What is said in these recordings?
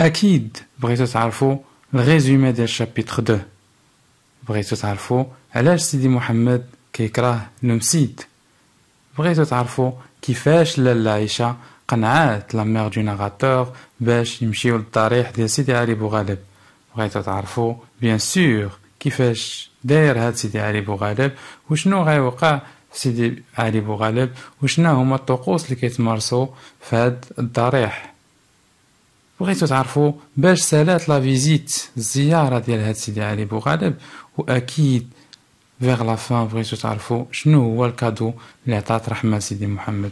أكيد بغيتو تعرفوا الريزومي ديال شابيتر 2. بغيتو تعرفوا علاش سيدي محمد كيكره المسيد. بغيتو تعرفوا كيفاش لاله عائشة قنعات لا مير دو ناراتور باش يمشيو للضريح ديال سيدي علي بوغالب. بغيتو تعرفوا بيان سور كيفاش داير هاد سيدي علي بوغالب وشنو غيوقع سيدي علي بوغالب وشنو هما الطقوس اللي كيتمارسوا في هاد الضريح. بغيتو تعرفوا باش سالات لا فيزيت الزياره ديال هاد سيدي علي بوغالب، واكيد vers la fin بغيتو تعرفوا شنو هو الكادو اللي عطات رحمه سيدي محمد.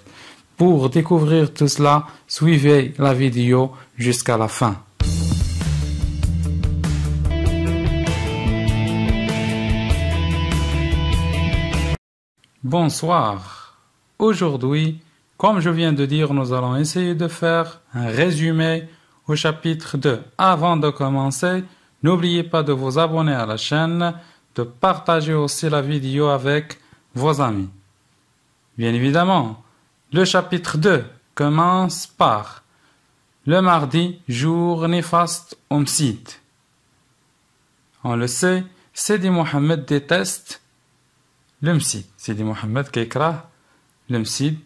Pour découvrir tout cela, suivez la vidéo jusqu'à la fin. Bonsoir. Aujourd'hui, comme je viens de dire, nous allons essayer de faire un résumé au chapitre 2. Avant de commencer, n'oubliez pas de vous abonner à la chaîne, de partager aussi la vidéo avec vos amis. Bien évidemment, le chapitre 2 commence par le mardi, jour néfaste homicide. On le sait, Sidi Mohamed déteste le msid. Sidi Mohamed كيكره le msid,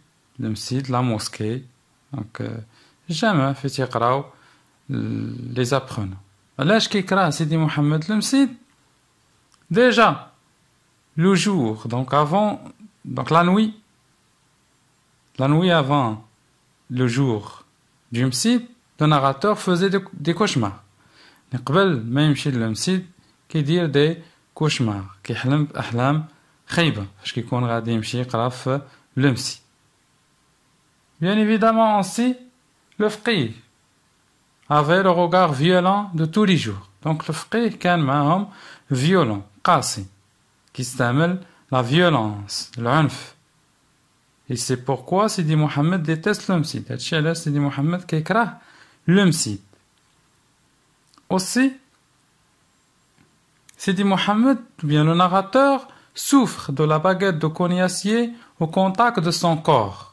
la mosquée. Donc jamais fait يقراو les apprenants. علاش كيكره سيدي محمد le msid? Déjà le jour, donc avant, donc la nuit avant le jour du msid, le narrateur faisait des cauchemars. قبل ما يمشي للمسيد كيدير دي كوشمار، كيحلم بأحلام خايبة فاش كيكون غادي يمشي يقرا في المسيد. Bien évidemment aussi, le faqih avait le regard violent de tous les jours. Donc le faqih كان معهم violent, قاسي، كيستعمل la violence, العنف. Et c'est pourquoi Sidi Mohamed déteste le msid. هادشي علاش سيدي محمد كيكره le msid. Aussi, Sidi Mohamed, bien le narrateur, souffre de la baguette de cognacier au contact de son corps.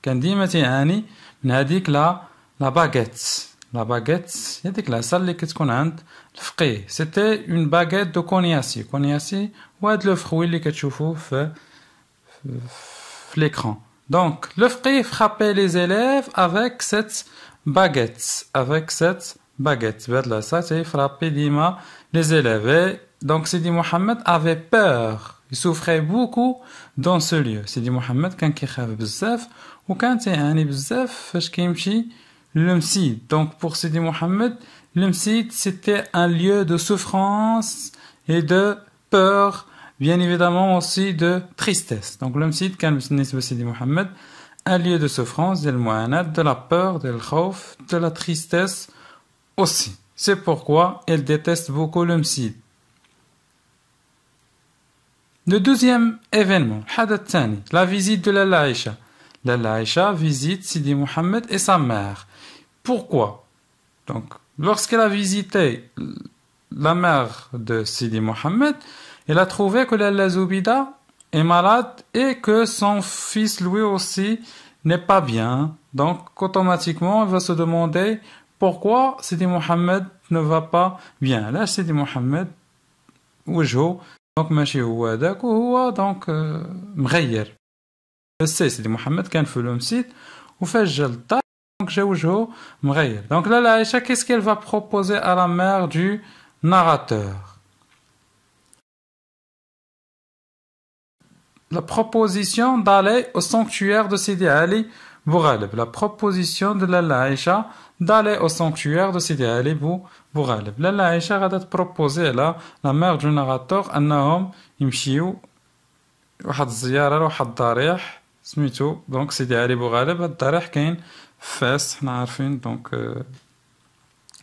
كان ديما تيعاني من هذيك لا باغيت. لا باغيت هي ديك العصا اللي كتكون عند الفقيه. سيتي اون باغيت دو كونياسي. كونياسي هو هاد لو فروي اللي كتشوفوه في l'écran. Donc le faqih frappait les élèves avec cette baguette. بهاد العصا تيفرابي ديما les élèves. Et donc Sidi Mohamed avait peur. Il souffrait beaucoup dans ce lieu. Sidi Mohamed كان كيخاف بزاف وكان تيعاني بزاف فاش كيمشي للمسيد. Donc pour Sidi Mohamed, le msid c'était un lieu de souffrance et de peur, bien évidemment aussi de tristesse. Donc le msid كان بالنسبة لسيدي محمد un lieu de souffrance, ديال المعاناة, de la peur, ديال الخوف, de la tristesse aussi. C'est pourquoi elle déteste beaucoup le msid. Le deuxième événement, الحدث الثاني, la visite de Lalla Aïcha. Lalla Aïcha visite Sidi Mohamed et sa mère. Pourquoi? Donc, lorsqu'elle a visité la mère de Sidi Mohamed, elle a trouvé que Lalla Zoubida est malade et que son fils lui aussi n'est pas bien. Donc, automatiquement, elle va se demander pourquoi Sidi Mohamed ne va pas bien. Là, Sidi Mohamed, وجهه donc ماشي هو هذاك وهو donc مغير. سيدي محمد كان في المسجد وفاش جا للدار donc جا وجهه مغير. Donc là la Aïcha, qu'est-ce qu'elle va proposer à la mère du narrateur? La proposition d'aller au sanctuaire de Sidi Ali Bougaleb. La proposition de la Aïcha d'aller au sanctuaire de Sidi Ali Bougaleb. La Aïcha غادا تبروبوزي على la mère du narrateur أنهم يمشيو واحد الزيارة لواحد الضريح سميتو دونك سيدي علي بوغالب. هاد الضريح كاين في فاس حنا عارفين. دونك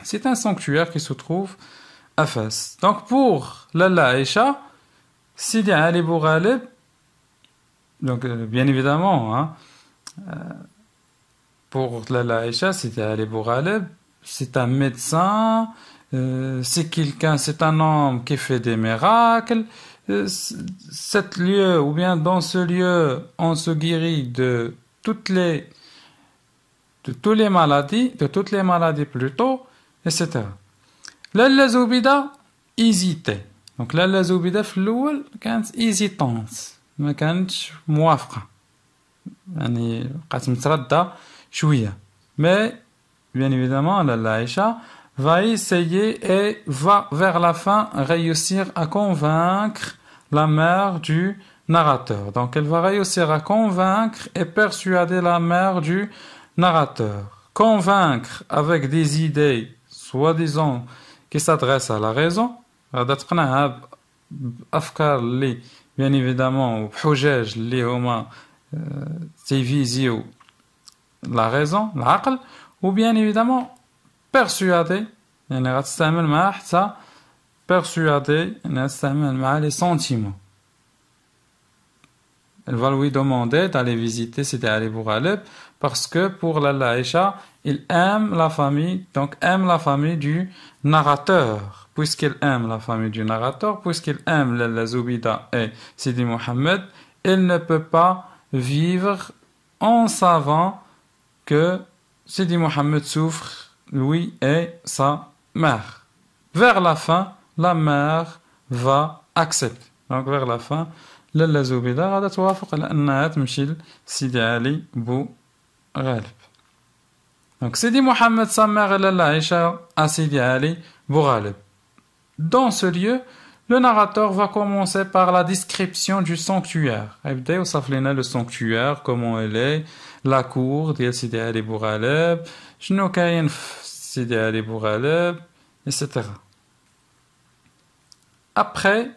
c'est un sanctuaire qui se trouve à Fès. Donc pour Lalla Aïcha, Sidi Ali Bougaleb, donc bien évidemment hein, pour Lalla Aïcha, Sidi Ali Bougaleb, c'est un médecin, c'est quelqu'un, c'est un homme qui fait des miracles. Cet lieu, ou bien dans ce lieu, on se guérit de toutes les maladies plutôt. etc. Lalla Zoubida hésitait. Donc Lalla Zoubida في الأول كانت hésitante ما كانتش موافقة يعني بقات متردة شوية. Mais bien évidemment Lalla Aïcha va essayer et va vers la fin réussir à convaincre la mère du narrateur. Donc elle va réussir à convaincre et persuader la mère du narrateur. Convaincre avec des idées soi-disant qui s'adressent à la raison. غادا تقنعها بأفكار اللي bien évidemment وبحجاج اللي هما تيفيزيو la raison العقل ou bien évidemment persuader يعني غتستعمل معها حتى persuader يعني غتستعمل معها les sentiments. Elle va lui demander d'aller visiter Sidi Ali Boughaleb parce que pour Lalla Aïcha, il aime la famille, donc aime la famille du narrateur. Puisqu'il aime la famille du narrateur, puisqu'il aime Lalla Zoubida et Sidi Mohammed, il ne peut pas vivre en savant que Sidi Mohammed souffre, lui et sa mère. Vers la fin, la mère va accepter. Donc vers la fin, لالا زبيدة غادا توافق على أنها تمشي لسيدي علي بوغالب. Donc Sidi Mohammed, sa mère Lalla Aïcha à Sidi Ali Boughaleb. Dans ce lieu, le narrateur va commencer par la description du sanctuaire. يبدا يوصف لنا le sanctuaire, comment elle est, la cour ديال سيدي علي بوغالب, شنو كاين في سيدي علي بوغالب, etc. Après,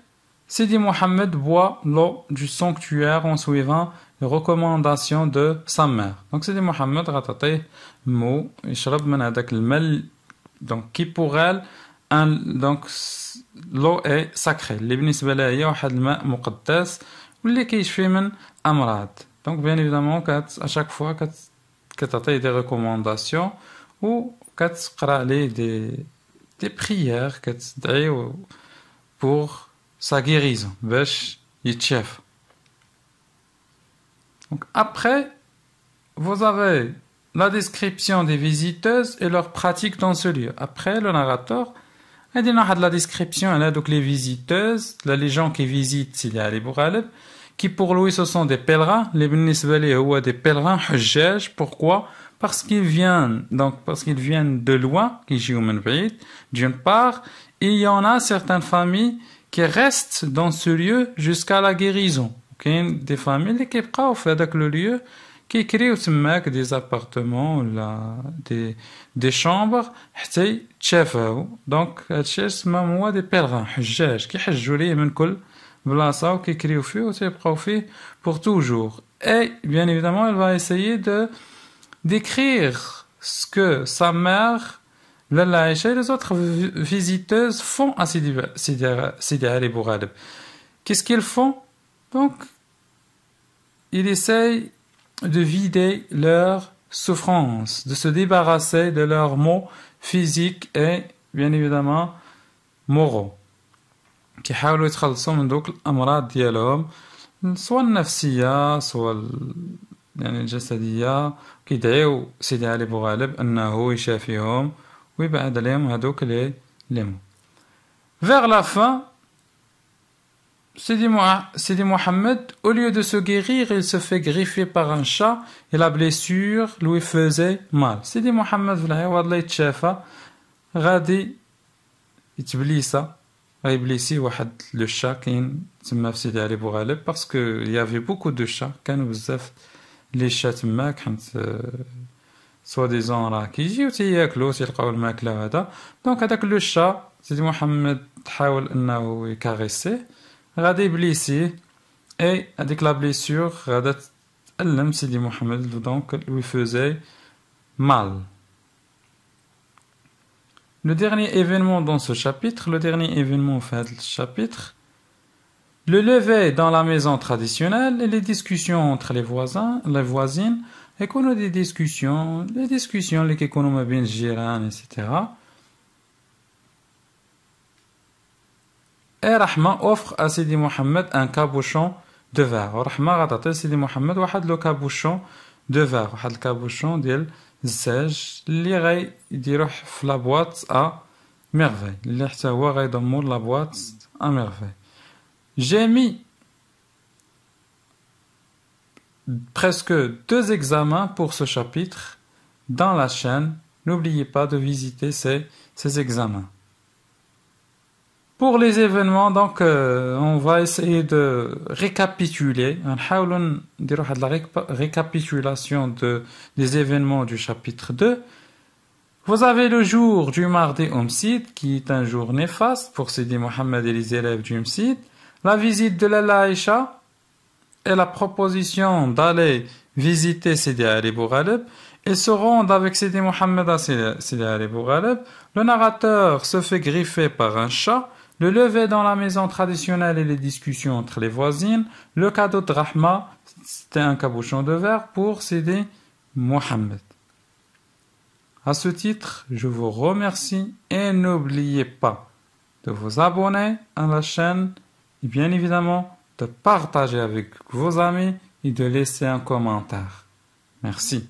Sidi Mohammed boit l'eau du sanctuaire en suivant les recommandations de sa mère. Donc Sidi Mohammed غتعطيه مو يشرب من هذاك الماء. Donc qui pour elle donc l'eau est sacrée. اللي بالنسبة لها هي واحد الماء مقدس واللي كيشفي من أمراض. Donc bien évidemment à chaque fois كتعطيه des recommandations ou كتقرا عليه des prières كتدعي pour sa guérison, باش يتشاف. Donc après, vous avez la description des visiteuses et leurs pratiques dans ce lieu. Après, le narrateur a dit la description, là, donc les visiteuses, là, les gens qui visitent Sidi Ali Boughaleb, qui pour lui ce sont des pèlerins, les بالنسبة ليه هو des pèlerins حجاج. Pourquoi? Parce qu'ils viennent de loin, qui jouent من بعيد, d'une part, et il y en a certaines familles qui restent dans ce lieu jusqu'à la guérison. Okay? Des familles qui بقاو في هذاك le lieu qui créent تماك des appartements là, des chambres حتى يتشافاو. Donc هادشي اسمهم هو des pèlerins حجاج كيحجوا ليه من كل بلاصة وكيكريو فيه وتيبقاو فيه pour toujours. Et bien évidemment elle va essayer de décrire ce que sa mère Lalla Aïcha et les autres visiteuses font à Sidi Ali Boughaleb. Qu'est-ce qu'ils font? Donc, ils essayent de vider leur souffrance, de se débarrasser de leurs maux physiques et, bien évidemment, moraux. كيحاولوا يتخلصوا من دوك الأمراض ديالهم سواء النفسية سواء يعني الجسدية. كيدعيو سيدي علي بوغالب أنه يشافيهم ويبعد عليهم هذوك les mots. Vers la fin, Sidi Mohammed, au lieu de se guérir, il se fait griffer par un chat et la blessure lui faisait mal. Sidi Mohammed في العوض لا يتشافى غادي يتبليسى غيبليسي واحد لو chat كاين تما في سيدي علي بوغالب parce que il y avait beaucoup de chats كانوا بزاف لي chats تماك حيت soi-disant راه كيجيو تياكلو تيلقاو الماكله وهذا. دونك هذاك لو شا سيدي محمد حاول انه يكاريسيه غادي يبليسيه اي هذيك لا بليسور غادا تألم سيدي محمد دونك lui faisait mal. Le dernier événement dans ce chapitre, le dernier événement fait le chapitre, le lever dans la maison traditionnelle et les discussions entre les voisines يكونوا des discussions اللي كيكونوا ما بين الجيران etc. Et Rahma offre à Sidi Mohammed un cabochon de verre. Rahma غتعطي سيدي محمد واحد لو cabochon de verre, واحد الكابوشون ديال الزاج اللي غيديروه في لا بواط merveille. اللي حتى هو غيضمو لا بواط merveille. J'ai mis presque 2 examens pour ce chapitre dans la chaîne. N'oubliez pas de visiter ces examens. Pour les événements, donc, on va essayer de récapituler. On va la récapitulation des événements du chapitre 2. Vous avez le jour du mardi Msid, qui est un jour néfaste pour Sidi Mohammed et les élèves du Msid. La visite de Lalla Aïcha et la proposition d'aller visiter Sidi Ali Boughaleb et se rendre avec Sidi Mohammed à Sidi Ali Boughaleb. Le narrateur se fait griffer par un chat. Le lever dans la maison traditionnelle et les discussions entre les voisines. Le cadeau de Rahma, c'était un cabochon de verre pour Sidi Mohammed. À ce titre, je vous remercie et n'oubliez pas de vous abonner à la chaîne et bien évidemment de partager avec vos amis et de laisser un commentaire. Merci.